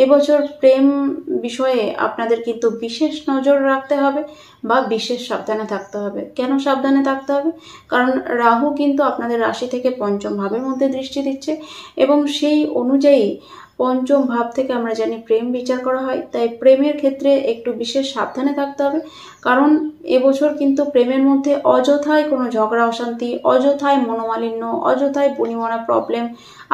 এবছর প্রেম বিষয়ে আপনাদের কিন্তু বিশেষ নজর রাখতে হবে বা বিশেষ সাবধানে থাকতে হবে। কেন সাবধানে থাকতে হবে? কারণ রাহু কিন্তু আপনাদের রাশি থেকে পঞ্চম ভাবের মধ্যে দৃষ্টি দিচ্ছে এবং সেই অনুযায়ী পঞ্চম ভাব থেকে আমরা জানি প্রেম বিচার করা হয়। তাই প্রেমের ক্ষেত্রে একটু বিশেষ সাবধানে থাকতে হবে, কারণ এবছর কিন্তু প্রেমের মধ্যে অযথায় কোনো ঝগড়া অশান্তি, অযথায় মনোমালিন্য, অযথায় বনিমনা প্রবলেম,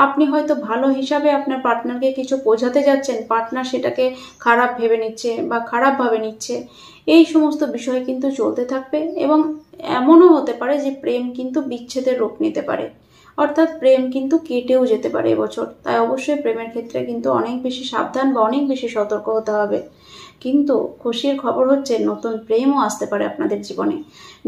আপনি হয়তো ভালো হিসাবে আপনার পার্টনারকে কিছু বোঝাতে যাচ্ছেন, পার্টনার সেটাকে খারাপ ভেবে নিচ্ছে বা খারাপভাবে নিচ্ছে, এই সমস্ত বিষয় কিন্তু চলতে থাকবে এবং এমনও হতে পারে যে প্রেম কিন্তু বিচ্ছেদের রূপ নিতে পারে, অর্থাৎ প্রেম কিন্তু কেটেও যেতে পারে এবছর। তাই অবশ্যই প্রেমের ক্ষেত্রে কিন্তু অনেক বেশি সাবধান বা অনেক বেশি সতর্ক হতে হবে। কিন্তু খুশির খবর হচ্ছে নতুন প্রেমও আসতে পারে আপনাদের জীবনে।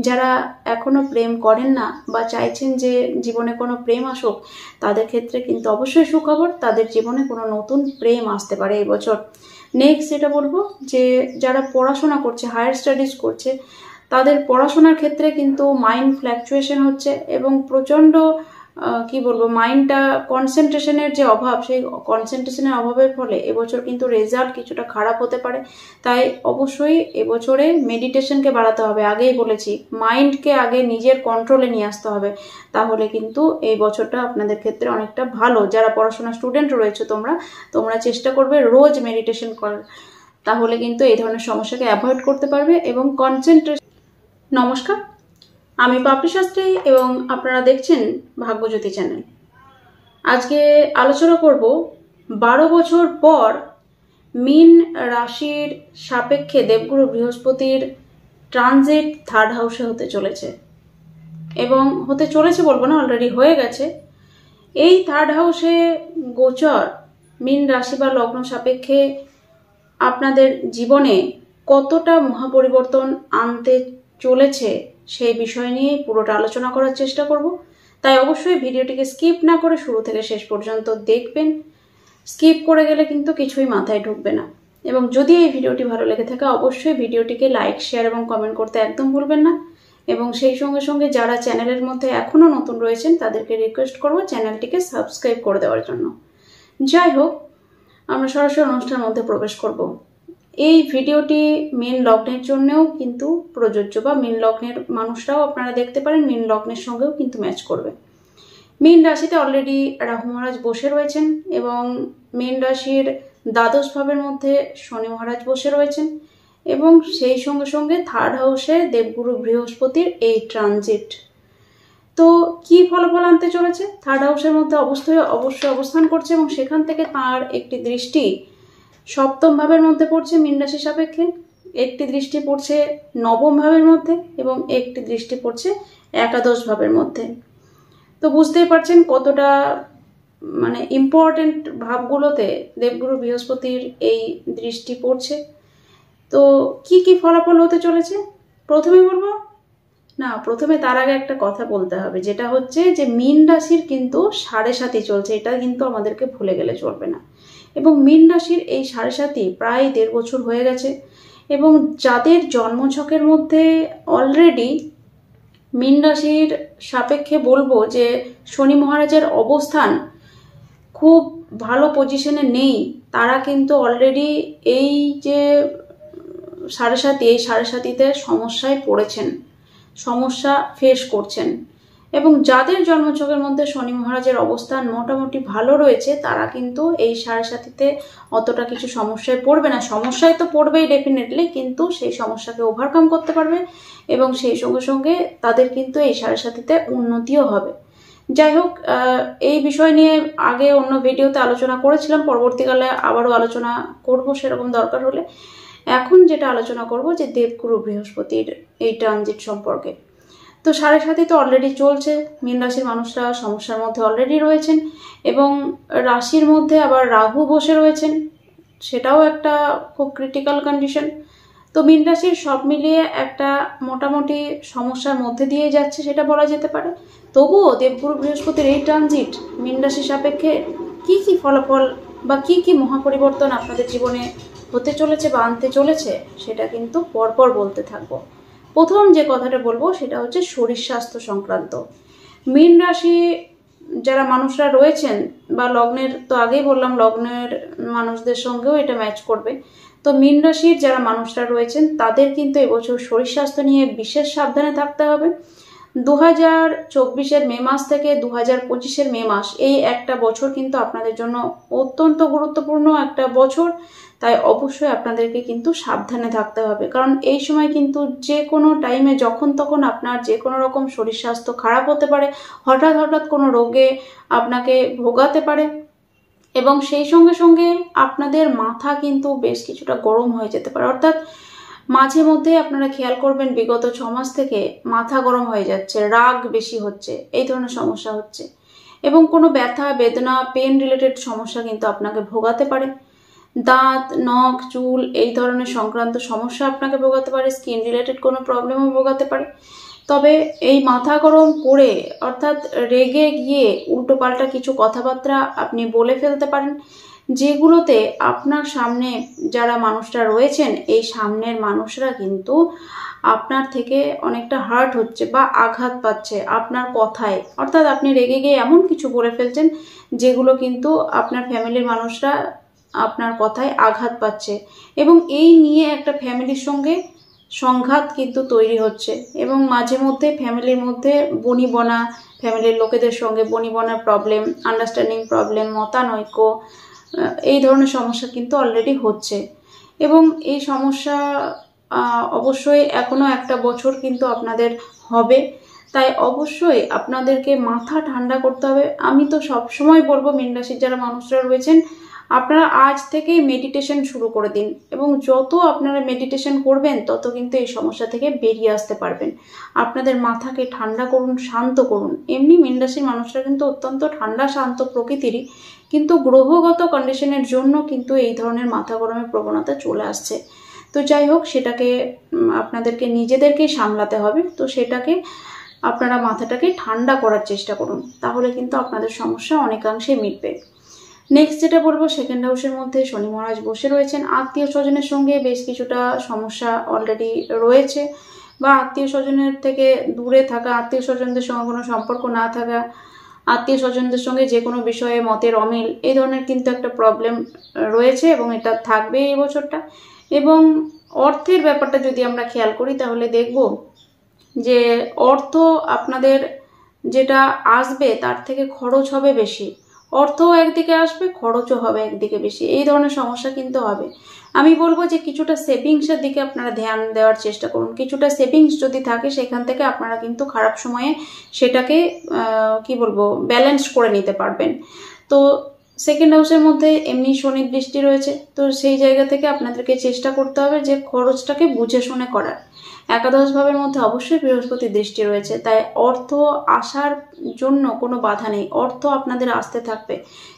যারা এখনো প্রেম করেন না বা চাইছেন যে জীবনে কোনো প্রেম আসুক, তাদের ক্ষেত্রে কিন্তু অবশ্যই সুখবর, তাদের জীবনে কোনো নতুন প্রেম আসতে পারে এবছর। নেক্সট যেটা বলবো, যে যারা পড়াশোনা করছে, হায়ার স্টাডিজ করছে, তাদের পড়াশোনার ক্ষেত্রে কিন্তু মাইন্ড ফ্ল্যাকচুয়েশন হচ্ছে এবং প্রচণ্ড কি বলবো, মাইন্ডটা কনসেন্ট্রেশনের যে অভাব, সেই কনসেন্ট্রেশনের অভাবের ফলে এবছর কিন্তু রেজাল্ট কিছুটা খারাপ হতে পারে। তাই অবশ্যই এবছরে মেডিটেশনকে বাড়াতে হবে। আগেই বলেছি, মাইন্ডকে আগে নিজের কন্ট্রোলে নিয়ে আসতে হবে, তাহলে কিন্তু এই বছরটা আপনাদের ক্ষেত্রে অনেকটা ভালো। যারা পড়াশোনা স্টুডেন্ট রয়েছে, তোমরা চেষ্টা করবে রোজ মেডিটেশন করার, তাহলে কিন্তু এই ধরনের সমস্যাকে অ্যাভয়েড করতে পারবে এবং কনসেন্ট্রেশন। নমস্কার, আমি পাপড়ি শাস্ত্রী এবং আপনারা দেখছেন ভাগ্যজ্যোতি চ্যানেল। আজকে আলোচনা করব 12 বছর পর মীন রাশির সাপেক্ষে দেবগুরু বৃহস্পতির ট্রানজিট থার্ড হাউসে হতে চলেছে, এবং হতে চলেছে বলবো না, অলরেডি হয়ে গেছে। এই থার্ড হাউসে গোচর মীন রাশি বা লগ্ন সাপেক্ষে আপনাদের জীবনে কতটা মহাপরিবর্তন আনতে চলেছে সেই বিষয় নিয়ে পুরোটা আলোচনা করার চেষ্টা করব। তাই অবশ্যই ভিডিওটিকে স্কিপ না করে শুরু থেকে শেষ পর্যন্ত দেখবেন। স্কিপ করে গেলে কিন্তু কিছুই মাথায় ঢুকবে না। এবং যদি এই ভিডিওটি ভালো লেগে থাকে, অবশ্যই ভিডিওটিকে লাইক, শেয়ার এবং কমেন্ট করতে একদম ভুলবেন না। এবং সেই সঙ্গে সঙ্গে যারা চ্যানেলের মধ্যে এখনও নতুন রয়েছেন, তাদেরকে রিকোয়েস্ট করব চ্যানেলটিকে সাবস্ক্রাইব করে দেওয়ার জন্য। যাই হোক, আমরা সরাসরি অনুষ্ঠানের মধ্যে প্রবেশ করব। এই ভিডিওটি মীন লগ্নের জন্যও কিন্তু প্রযোজ্য, বা মীন লগ্নের মানুষরাও আপনারা দেখতে পারেন, মীন লগ্নের সঙ্গেও কিন্তু ম্যাচ করবে। মীন রাশিতে অলরেডি রাহু মহারাজ বসে রয়েছেন এবং মীন রাশির দ্বাদশ ভাবের মধ্যে শনি মহারাজ বসে রয়েছেন এবং সেই সঙ্গে সঙ্গে থার্ড হাউসে দেবগুরু বৃহস্পতির এই ট্রানজিট। তো কি ফলাফল আনতে চলেছে? থার্ড হাউসের মধ্যে অবশ্যই অবস্থান করছে এবং সেখান থেকে তার একটি দৃষ্টি সপ্তম ভাবের মধ্যে পড়ছে মীন রাশি সাপেক্ষে, একটি দৃষ্টি পড়ছে নবম ভাবের মধ্যে এবং একটি দৃষ্টি পড়ছে একাদশ ভাবের মধ্যে। তো বুঝতেই পারছেন কতটা ইম্পর্টেন্ট ভাবগুলোতে দেবগুরু বৃহস্পতির এই দৃষ্টি পড়ছে। তো কি কি ফলাফল হতে চলেছে প্রথমে বলবো না, প্রথমে তার আগে একটা কথা বলতে হবে, যেটা হচ্ছে যে মীন রাশির কিন্তু 7.5 চলছে, এটা কিন্তু আমাদেরকে ভুলে গেলে চলবে না। এবং মীন রাশির এই 7.5 প্রায় 1.5 বছর হয়ে গেছে এবং যাদের জন্মছকের মধ্যে অলরেডি মীন রাশির সাপেক্ষে বলবো যে শনি মহারাজের অবস্থান খুব ভালো পজিশনে নেই, তারা কিন্তু অলরেডি এই যে 7.5 সমস্যায় পড়েছেন, সমস্যা ফেস করছেন। এবং যাদের জন্মছকের মধ্যে শনি মহারাজের অবস্থান মোটামুটি ভালো রয়েছে, তারা কিন্তু এই 7.5 অতটা কিছু সমস্যায় পড়বে না। সমস্যায় তো পড়বেই ডেফিনেটলি, কিন্তু সেই সমস্যাকে ওভারকাম করতে পারবে এবং সেই সঙ্গে সঙ্গে তাদের কিন্তু এই 7.5 উন্নতিও হবে। যাই হোক, এই বিষয় নিয়ে আগে অন্য ভিডিওতে আলোচনা করেছিলাম, পরবর্তীকালে আবারও আলোচনা করব সেরকম দরকার হলে। এখন যেটা আলোচনা করব যে দেবগুরু বৃহস্পতির এই ট্রানজিট সম্পর্কে। তো 7.5 তো অলরেডি চলছে, মীন রাশির মানুষরা সমস্যার মধ্যে অলরেডি রয়েছেন এবং রাশির মধ্যে আবার রাহু বসে রয়েছেন, সেটাও একটা খুব ক্রিটিক্যাল কন্ডিশন। তো মীন রাশির সব মিলিয়ে একটা মোটামুটি সমস্যার মধ্যে দিয়ে যাচ্ছে সেটা বলা যেতে পারে। তবুও দেবগুরু বৃহস্পতির এই ট্রানজিট মীন রাশির সাপেক্ষে কি কি ফলাফল বা কি কি মহাপরিবর্তন আপনাদের জীবনে হতে চলেছে বা আনতে চলেছে, সেটা কিন্তু পরপর বলতে থাকবো। প্রথম যে কথাটা বলবো সেটা হচ্ছে শরীর স্বাস্থ্য সংক্রান্ত। মীন রাশি যারা মানুষরা রয়েছেন বা লগ্নের, তো আগেই বললাম লগ্নের মানুষদের সঙ্গেও এটা ম্যাচ করবে। তো মীন রাশির যারা মানুষরা রয়েছেন তাদের কিন্তু এবছর শরীর স্বাস্থ্য নিয়ে বিশেষ সাবধানে থাকতে হবে। 2024-এর মে মাস থেকে 2025-এর মে মাস, এই একটা বছর কিন্তু আপনাদের জন্য অত্যন্ত গুরুত্বপূর্ণ একটা বছর। তাই অবশ্যই আপনাদেরকে কিন্তু সাবধানে থাকতে হবে, কারণ এই সময় কিন্তু যে কোনো টাইমে যখন তখন আপনার যে কোনো রকম শরীর স্বাস্থ্য খারাপ হতে পারে, হঠাৎ হঠাৎ কোনো রোগে আপনাকে ভোগাতে পারে, এবং সেই সঙ্গে সঙ্গে আপনাদের মাথা কিন্তু বেশ কিছুটা গরম হয়ে যেতে পারে। অর্থাৎ মাঝে মধ্যে আপনারা খেয়াল করবেন বিগত 6 মাস থেকে মাথা গরম হয়ে যাচ্ছে, রাগ বেশি হচ্ছে, এই ধরনের সমস্যা হচ্ছে, এবং কোনো ব্যথা বেদনা পেন রিলেটেড সমস্যা কিন্তু আপনাকে ভোগাতে পারে। দাঁত নখ চুল এই ধরনের সংক্রান্ত সমস্যা আপনাকে ভোগাতে পারে, স্কিন রিলেটেড কোনো প্রবলেমও ভোগাতে পারে। তবে এই মাথা গরম করে অর্থাৎ রেগে গিয়ে উল্টোপাল্টা কিছু কথাবার্তা আপনি বলে ফেলতে পারেন, যেগুলোতে আপনার সামনে যারা মানুষরা রয়েছেন এই সামনের মানুষরা কিন্তু আপনার থেকে অনেকটা হার্ট হচ্ছে বা আঘাত পাচ্ছে আপনার কথায়। অর্থাৎ আপনি রেগে গিয়ে এমন কিছু বলে ফেলছেন যেগুলো কিন্তু আপনার ফ্যামিলির মানুষরা আপনার কথায় আঘাত পাচ্ছে, এবং এই নিয়ে একটা ফ্যামিলির সঙ্গে সংঘাত কিন্তু তৈরি হচ্ছে, এবং মাঝে মধ্যে ফ্যামিলির মধ্যে বনিবনা, ফ্যামিলির লোকেদের সঙ্গে বনিবনার প্রবলেম, আন্ডারস্ট্যান্ডিং প্রবলেম, মতানৈক্য, এই ধরনের সমস্যা কিন্তু অলরেডি হচ্ছে। এবং এই সমস্যা অবশ্যই এখনো একটা বছর কিন্তু আপনাদের হবে। তাই অবশ্যই আপনাদেরকে মাথা ঠান্ডা করতে হবে। আমি তো সবসময় বলবো মীন রাশির যারা মানুষরা রয়েছেন আপনারা আজ থেকেই মেডিটেশন শুরু করে দিন, এবং যত আপনারা মেডিটেশন করবেন তত কিন্তু এই সমস্যা থেকে বেরিয়ে আসতে পারবেন। আপনাদের মাথাকে ঠান্ডা করুন, শান্ত করুন। এমনি মীন রাশির মানুষরা কিন্তু অত্যন্ত ঠান্ডা শান্ত প্রকৃতিরই, কিন্তু গ্রহগত কন্ডিশনের জন্য কিন্তু এই ধরনের মাথা গরমের প্রবণতা চলে আসছে। তো যাই হোক, সেটাকে আপনাদেরকে নিজেদেরকেই সামলাতে হবে। তো সেটাকে আপনারা মাথাটাকে ঠান্ডা করার চেষ্টা করুন, তাহলে কিন্তু আপনাদের সমস্যা অনেকাংশে মিটবে। নেক্সট যেটা বলবো, সেকেন্ড হাউসের মধ্যে শনি মহারাজ বসে রয়েছেন। আত্মীয় স্বজনের সঙ্গে বেশ কিছুটা সমস্যা অলরেডি রয়েছে, বা আত্মীয় স্বজনের থেকে দূরে থাকা, আত্মীয় স্বজনদের সঙ্গে কোনো সম্পর্ক না থাকা, আত্মীয় স্বজনদের সঙ্গে যে কোনো বিষয়ে মতের অমিল, এই ধরনের কিন্তু একটা প্রবলেম রয়েছে, এবং এটা থাকবে এই বছরটা। এবং অর্থের ব্যাপারটা যদি আমরা খেয়াল করি তাহলে দেখব যে অর্থ আপনাদের যেটা আসবে তার থেকে খরচ হবে বেশি। অর্থও একদিকে আসবে, খরচও হবে একদিকে বেশি, এই ধরনের সমস্যা কিন্তু হবে। আমি বলবো যে কিছুটা সেভিংসের দিকে আপনারা ধ্যান দেওয়ার চেষ্টা করুন। কিছুটা সেভিংস যদি থাকে সেখান থেকে আপনারা কিন্তু খারাপ সময়ে সেটাকে কি বলবো ব্যালেন্স করে নিতে পারবেন। তো সেকেন্ড হাউসের মধ্যে এমনি শনির দৃষ্টি রয়েছে, তো সেই জায়গা থেকে আপনাদেরকে চেষ্টা করতে হবে যে খরচটাকে বুঝে শুনে করার। একাদশ ভাবের মধ্যে অবশ্যই বৃহস্পতির দৃষ্টি রয়েছে, তাই অর্থ আসার জন্য কোনো বাধা নেই, অর্থ আপনাদের আসতে থাকবে,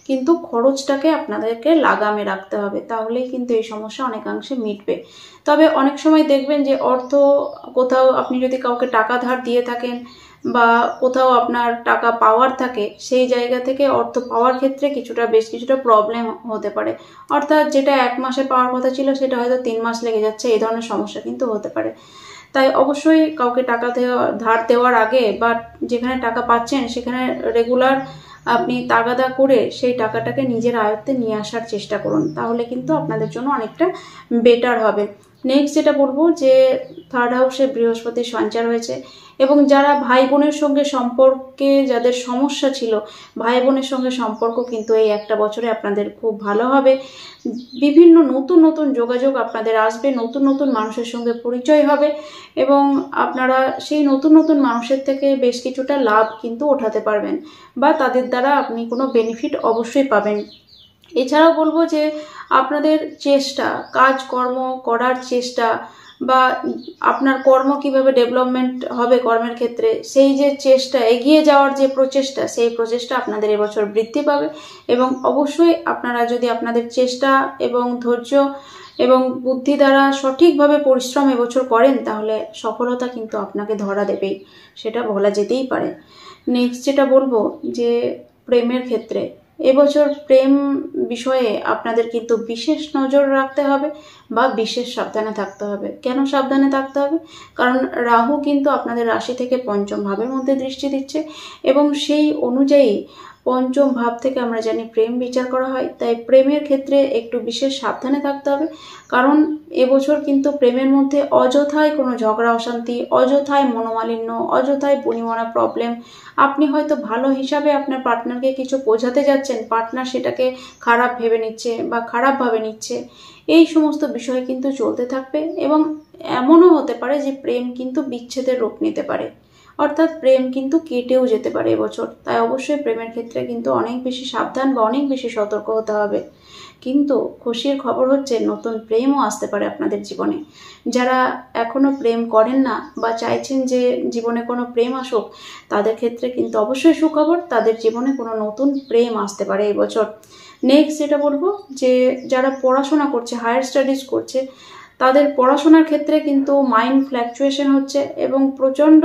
কিন্তু খরচটাকে আপনাদেরকে লাগামে রাখতে হবে, তাহলেই কিন্তু এই সমস্যা অনেকাংশে মিটবে। তবে অনেক সময় দেখবেন যে অর্থ কোথাও আপনি যদি কাউকে টাকা ধার দিয়ে থাকেন বা কোথাও আপনার টাকা পাওয়ার থাকে, সেই জায়গা থেকে অর্থ পাওয়ার ক্ষেত্রে বেশ কিছুটা প্রবলেম হতে পারে। অর্থাৎ যেটা 1 মাসে পাওয়ার কথা ছিল সেটা হয়তো 3 মাস লেগে যাচ্ছে, এই ধরনের সমস্যা কিন্তু হতে পারে। তাই অবশ্যই কাউকে টাকা ধার দেওয়ার আগে বা যেখানে টাকা পাচ্ছেন সেখানে রেগুলার আপনি তাগাদা করে সেই টাকাটাকে নিজের আয়ত্তে নিয়ে আসার চেষ্টা করুন, তাহলে কিন্তু আপনাদের জন্য অনেকটা বেটার হবে। নেক্সট যেটা বলবো যে থার্ড হাউসে বৃহস্পতির সঞ্চার হয়েছে, এবং যারা ভাই বোনের সঙ্গে সম্পর্কে যাদের সমস্যা ছিল, ভাই বোনের সঙ্গে সম্পর্ক কিন্তু এই একটা বছরে আপনাদের খুব ভালো হবে। বিভিন্ন নতুন নতুন যোগাযোগ আপনাদের আসবে, নতুন নতুন মানুষের সঙ্গে পরিচয় হবে, এবং আপনারা সেই নতুন নতুন মানুষের থেকে বেশ কিছুটা লাভ কিন্তু ওঠাতে পারবেন, বা তাদের দ্বারা আপনি কোনো বেনিফিট অবশ্যই পাবেন। এছাড়াও বলবো যে আপনাদের চেষ্টা, কাজকর্ম করার চেষ্টা, বা আপনার কর্ম কিভাবে ডেভেলপমেন্ট হবে কর্মের ক্ষেত্রে, সেই যে চেষ্টা, এগিয়ে যাওয়ার যে প্রচেষ্টা, সেই প্রচেষ্টা আপনাদের এবছর বৃদ্ধি পাবে। এবং অবশ্যই আপনারা যদি আপনাদের চেষ্টা এবং ধৈর্য এবং বুদ্ধি দ্বারা সঠিকভাবে পরিশ্রম এবছর করেন, তাহলে সফলতা কিন্তু আপনাকে ধরা দেবেই, সেটা বলা যেতেই পারে। নেক্সট যেটা বলবো যে প্রেমের ক্ষেত্রে এবছর প্রেম বিষয়ে আপনাদের কিন্তু বিশেষ নজর রাখতে হবে বা বিশেষ সাবধানে থাকতে হবে। কেন সাবধানে থাকতে হবে? কারণ রাহু কিন্তু আপনাদের রাশি থেকে পঞ্চম ভাবের মধ্যে দৃষ্টি দিচ্ছে এবং সেই অনুযায়ী পঞ্চম ভাব থেকে আমরা জানি প্রেম বিচার করা হয়, তাই প্রেমের ক্ষেত্রে একটু বিশেষ সাবধানে থাকতে হবে। কারণ এবছর কিন্তু প্রেমের মধ্যে অযথায় কোনো ঝগড়া অশান্তি, অযথায় মনোমালিন্য, অযথায় বনিবনা প্রবলেম, আপনি হয়তো ভালো হিসাবে আপনার পার্টনারকে কিছু বোঝাতে যাচ্ছেন, পার্টনার সেটাকে খারাপ ভেবে নিচ্ছে বা খারাপভাবে নিচ্ছে, এই সমস্ত বিষয় কিন্তু চলতে থাকবে এবং এমনও হতে পারে যে প্রেম কিন্তু বিচ্ছেদের রূপ নিতে পারে, অর্থাৎ প্রেম কিন্তু কেটেও যেতে পারে এবছর। তাই অবশ্যই প্রেমের ক্ষেত্রে কিন্তু অনেক বেশি সাবধান বা অনেক বেশি সতর্ক হতে হবে। কিন্তু খুশির খবর হচ্ছে নতুন প্রেমও আসতে পারে আপনাদের জীবনে। যারা এখনো প্রেম করেন না বা চাইছেন যে জীবনে কোনো প্রেম আসুক, তাদের ক্ষেত্রে কিন্তু অবশ্যই সুখবর, তাদের জীবনে কোনো নতুন প্রেম আসতে পারে এবছর। নেক্সট যেটা বলবো, যে যারা পড়াশোনা করছে, হায়ার স্টাডিজ করছে, তাদের পড়াশোনার ক্ষেত্রে কিন্তু মাইন্ড ফ্ল্যাকচুয়েশন হচ্ছে এবং প্রচণ্ড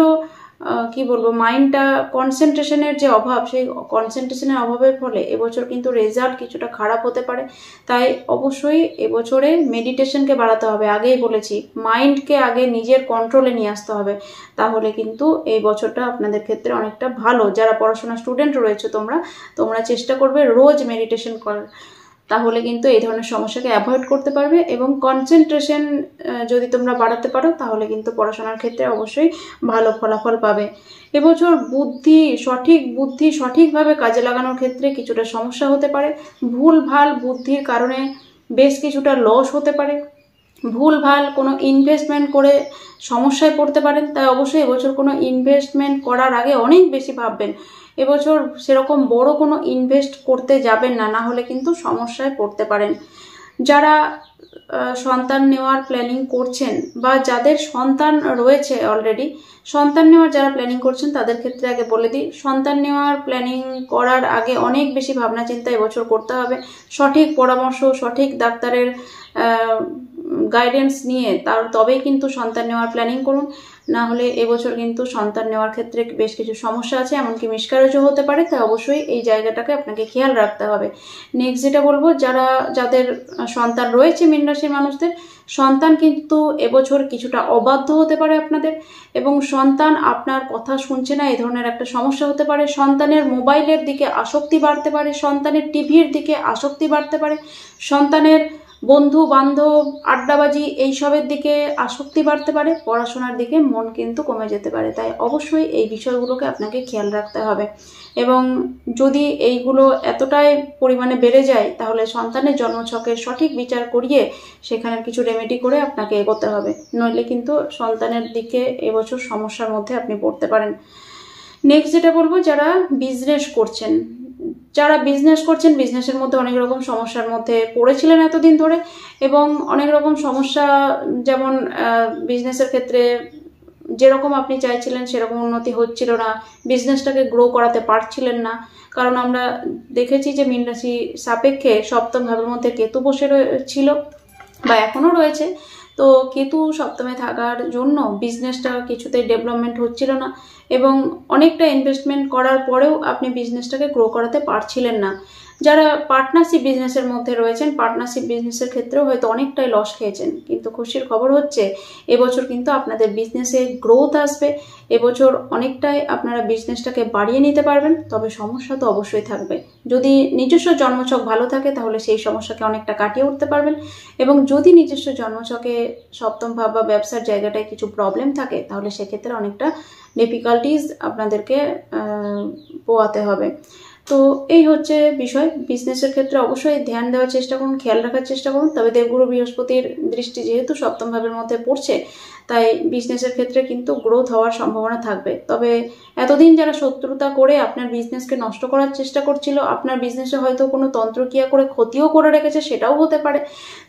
কি বলবো, মাইন্ডটা কনসেন্ট্রেশনের যে অভাব, সেই কনসেন্ট্রেশনের অভাবের ফলে এবছর কিন্তু রেজাল্ট কিছুটা খারাপ হতে পারে। তাই অবশ্যই এবছরে মেডিটেশনকে বাড়াতে হবে। আগেই বলেছি, মাইন্ডকে আগে নিজের কন্ট্রোলে নিয়ে আসতে হবে, তাহলে কিন্তু এই বছরটা আপনাদের ক্ষেত্রে অনেকটা ভালো। যারা পড়াশোনা স্টুডেন্ট রয়েছে, তোমরা চেষ্টা করবে রোজ মেডিটেশন করার, তাহলে কিন্তু এই ধরনের সমস্যাকে অ্যাভয়েড করতে পারবে এবং কনসেন্ট্রেশন যদি তোমরা বাড়াতে পারো, তাহলে কিন্তু পড়াশোনার ক্ষেত্রে অবশ্যই ভালো ফলাফল পাবে। এবছর বুদ্ধি সঠিকভাবে কাজে লাগানোর ক্ষেত্রে কিছুটা সমস্যা হতে পারে। ভুলভাল বুদ্ধির কারণে বেশ কিছুটা লস হতে পারে। ভুলভাল কোনো ইনভেস্টমেন্ট করে সমস্যায় পড়তে পারেন। তাই অবশ্যই এবছর কোনো ইনভেস্টমেন্ট করার আগে অনেক বেশি ভাববেন। এবছর সেরকম বড় কোনো ইনভেস্ট করতে যাবেন না, না হলে কিন্তু সমস্যায় পড়তে পারেন। যারা সন্তান নেওয়ার প্ল্যানিং করছেন বা যাদের সন্তান রয়েছে অলরেডি, সন্তান নেওয়ার যারা প্ল্যানিং করছেন তাদের ক্ষেত্রে আগে বলে দিই, সন্তান নেওয়ার প্ল্যানিং করার আগে অনেক বেশি ভাবনা চিন্তা এবছর করতে হবে। সঠিক পরামর্শ, সঠিক ডাক্তারের গাইডেন্স নিয়ে তবেই কিন্তু সন্তান নেওয়ার প্ল্যানিং করুন, না হলে এবছর কিন্তু সন্তান নেওয়ার ক্ষেত্রে বেশ কিছু সমস্যা আছে, এমনকি মিসক্যারেজও হতে পারে। তাই অবশ্যই এই জায়গাটাকে আপনাকে খেয়াল রাখতে হবে। নেক্সট যেটা বলবো, যাদের সন্তান রয়েছে মীন রাশির মানুষদের, সন্তান কিন্তু এবছর কিছুটা অবাধ্য হতে পারে আপনাদের, এবং সন্তান আপনার কথা শুনছে না, এই ধরনের একটা সমস্যা হতে পারে। সন্তানের মোবাইলের দিকে আসক্তি বাড়তে পারে, সন্তানের টিভির দিকে আসক্তি বাড়তে পারে, সন্তানের বন্ধু বান্ধব আড্ডাবাজি এইসবের দিকে আসক্তি বাড়তে পারে, পড়াশোনার দিকে মন কিন্তু কমে যেতে পারে। তাই অবশ্যই এই বিষয়গুলোকে আপনাকে খেয়াল রাখতে হবে এবং যদি এইগুলো এতটাই পরিমাণে বেড়ে যায়, তাহলে সন্তানের জন্মছকের সঠিক বিচার করিয়ে সেখানে কিছু রেমেডি করে আপনাকে এগোতে হবে, নইলে কিন্তু সন্তানের দিকে এবছর সমস্যার মধ্যে আপনি পড়তে পারেন। নেক্সট যেটা বলবো, যারা বিজনেস করছেন, বিজনেসের মধ্যে অনেক রকম সমস্যার মধ্যে পড়েছিলেন এতদিন ধরে এবং অনেক রকম সমস্যা, যেমন বিজনেসের ক্ষেত্রে যেরকম আপনি চাইছিলেন সেরকম উন্নতি হচ্ছিল না, বিজনেসটাকে গ্রো করাতে পারছিলেন না। কারণ আমরা দেখেছি যে মীন রাশি সাপেক্ষে সপ্তম ভাবের মধ্যে কেতু বসে ছিল বা এখনও রয়েছে, তো কেতু সপ্তমে থাকার জন্য বিজনেসটা কিছুতেই ডেভেলপমেন্ট হচ্ছিল না এবং অনেকটা ইনভেস্টমেন্ট করার পরেও আপনি বিজনেসটাকে গ্রো করাতে পারছিলেন না। যারা পার্টনারশিপ বিজনেসের মধ্যে রয়েছেন, পার্টনারশিপ বিজনেসের ক্ষেত্রেও হয়তো অনেকটাই লস খেয়েছেন, কিন্তু খুশির খবর হচ্ছে এবছর কিন্তু আপনাদের বিজনেসে গ্রোথ আসবে। এবছর অনেকটাই আপনারা বিজনেসটাকে বাড়িয়ে নিতে পারবেন, তবে সমস্যা তো অবশ্যই থাকবে। যদি নিজস্ব জন্মছক ভালো থাকে তাহলে সেই সমস্যাকে অনেকটা কাটিয়ে উঠতে পারবেন, এবং যদি নিজস্ব জন্মছকে সপ্তম ভাব বা ব্যবসার জায়গাটায় কিছু প্রবলেম থাকে, তাহলে সেক্ষেত্রে অনেকটা ডিফিকাল্টিজ আপনাদেরকে পোয়াতে হবে। তো এই হচ্ছে বিষয়। বিজনেসের ক্ষেত্রে অবশ্যই ধ্যান দেওয়ার চেষ্টা করুন, খেয়াল রাখার চেষ্টা করুন। তবে দেবগুরু বৃহস্পতির দৃষ্টি যেহেতু সপ্তম ভাবের মধ্যে পড়ছে, তাই বিজনেসের ক্ষেত্রে কিন্তু গ্রোথ হওয়ার সম্ভাবনা থাকবে। তবে এতদিন যারা শত্রুতা করে আপনার বিজনেসকে নষ্ট করার চেষ্টা করছিল, আপনার বিজনেসে হয়তো কোনো তন্ত্রক্রিয়া করে ক্ষতিও করে রেখেছে, সেটাও হতে পারে।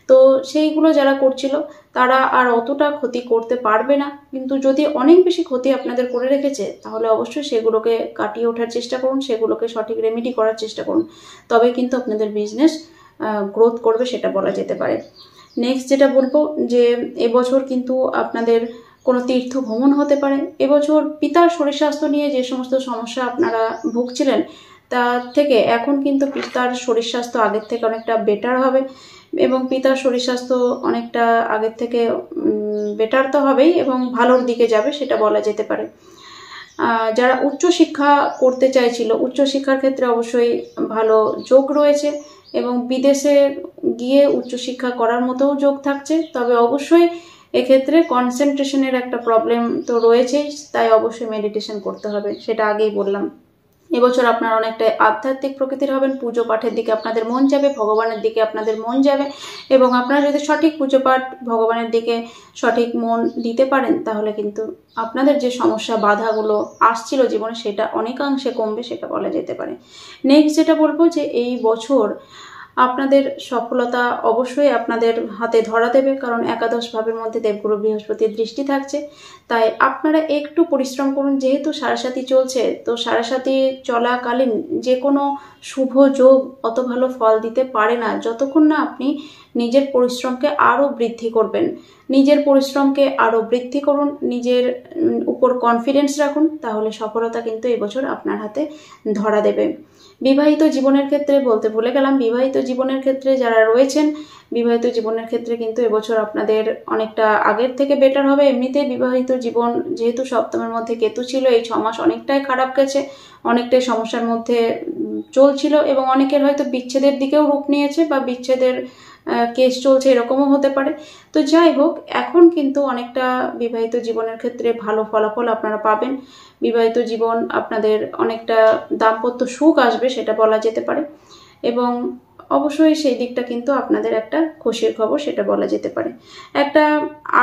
তো সেইগুলো যারা করছিল তারা আর অতটা ক্ষতি করতে পারবে না, কিন্তু যদি অনেক বেশি ক্ষতি আপনাদের করে রেখেছে, তাহলে অবশ্যই সেগুলোকে কাটিয়ে ওঠার চেষ্টা করুন, সেগুলোকে সঠিক রেমেডি করার চেষ্টা করুন, তবে কিন্তু আপনাদের বিজনেস গ্রোথ করবে, সেটা বলা যেতে পারে। নেক্সট যেটা বলবো, যে এবছর কিন্তু আপনাদের কোনো তীর্থ ভ্রমণ হতে পারে। এবছর পিতার শরীর স্বাস্থ্য নিয়ে যে সমস্ত সমস্যা আপনারা ভুগছিলেন, তার থেকে এখন কিন্তু পিতার শরীর স্বাস্থ্য আগের থেকে অনেকটা বেটার হবে এবং পিতার শরীর স্বাস্থ্য অনেকটা আগের থেকে বেটার তো হবেই এবং ভালোর দিকে যাবে সেটা বলা যেতে পারে। যারা উচ্চশিক্ষা করতে চাইছিল, উচ্চশিক্ষার ক্ষেত্রে অবশ্যই ভালো যোগ রয়েছে এবং বিদেশে গিয়ে উচ্চশিক্ষা করার মতোও যোগ থাকছে। তবে অবশ্যই এক্ষেত্রে কনসেন্ট্রেশনের একটা প্রবলেম তো রয়েছেই, তাই অবশ্যই মেডিটেশন করতে হবে, সেটা আগেই বললাম। এবছর আপনারা অনেকটাই আধ্যাত্মিক প্রকৃতির হবেন, পুজো পাঠের দিকে আপনাদের মন যাবে, ভগবানের দিকে আপনাদের মন যাবে এবং আপনারা যদি সঠিক পুজো পাঠ ভগবানের দিকে সঠিক মন দিতে পারেন তাহলে কিন্তু আপনাদের যে সমস্যা বাধাগুলো আসছিল জীবনে সেটা অনেকাংশে কমবে, সেটা বলা যেতে পারে। নেক্সট যেটা বলবো যে এই বছর আপনাদের সফলতা অবশ্যই আপনাদের হাতে ধরা দেবে, কারণ একাদশ ভাবের মধ্যে দেবগুরু বৃহস্পতির দৃষ্টি থাকছে। তাই আপনারা একটু পরিশ্রম করুন, যেহেতু সাড়ে চলছে, তো সাড়ে চলাকালীন যে কোনো শুভ যোগ অত ভালো ফল দিতে পারে না যতক্ষণ না আপনি নিজের পরিশ্রমকে আরও বৃদ্ধি করবেন। নিজের পরিশ্রমকে আরও বৃদ্ধি করুন, নিজের উপর কনফিডেন্স রাখুন, তাহলে সফলতা কিন্তু এবছর আপনার হাতে ধরা দেবে। বিবাহিত জীবনের ক্ষেত্রে বলতে ভুলে গেলাম, বিবাহিত জীবনের ক্ষেত্রে যারা রয়েছেন, বিবাহিত জীবনের ক্ষেত্রে কিন্তু এবছর আপনাদের অনেকটা আগের থেকে বেটার হবে। এমনিতেই বিবাহিত জীবন যেহেতু সপ্তমের মধ্যে কেতু ছিল, এই 6 মাস অনেকটাই খারাপ গেছে, অনেকটাই সমস্যার মধ্যে চলছিল এবং অনেকের হয়তো বিচ্ছেদের দিকেও রূপ নিয়েছে বা বিচ্ছেদের কেস চলছে, এরকমও হতে পারে। তো যাই হোক, এখন কিন্তু অনেকটা বিবাহিত জীবনের ক্ষেত্রে ভালো ফলাফল আপনারা পাবেন। বিবাহিত জীবন আপনাদের অনেকটা দাম্পত্য সুখ আসবে, সেটা বলা যেতে পারে এবং অবশ্যই সেই দিকটা কিন্তু আপনাদের একটা খুশির খবর, সেটা বলা যেতে পারে। একটা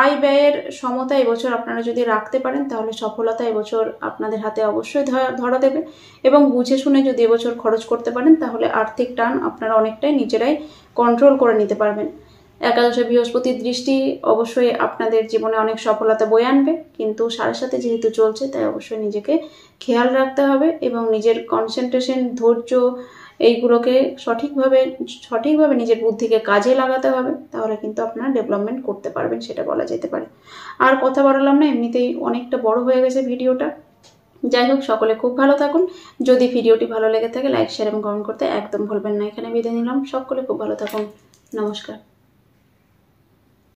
আয় ব্যয়ের সমতা এবছর আপনারা যদি রাখতে পারেন তাহলে সফলতা এবছর আপনাদের হাতে অবশ্যই ধরা দেবে এবং বুঝে শুনে যদি এবছর খরচ করতে পারেন তাহলে আর্থিক টান আপনারা অনেকটাই নিজেরাই কন্ট্রোল করে নিতে পারবেন। একাদশে বৃহস্পতির দৃষ্টি অবশ্যই আপনাদের জীবনে অনেক সফলতা বয়ে আনবে, কিন্তু সাথে যেহেতু চলছে তাই অবশ্যই নিজেকে খেয়াল রাখতে হবে এবং নিজের কনসেন্ট্রেশন, ধৈর্য এইগুলোকে সঠিকভাবে নিজের বুদ্ধিকে কাজে লাগাতে হবে, তাহলে কিন্তু আপনারা ডেভেলপমেন্ট করতে পারবেন, সেটা বলা যেতে পারে। আর কথা বাড়ালাম না, এমনিতেই অনেকটা বড় হয়ে গেছে ভিডিওটা। যাই হোক, সকলে খুব ভালো থাকুন। যদি ভিডিওটি ভালো লেগে থাকে লাইক, শেয়ার এবং কমেন্ট করতে একদম ভুলবেন না। এখানে বিদায় নিলাম, সকলে খুব ভালো থাকুন, নমস্কার।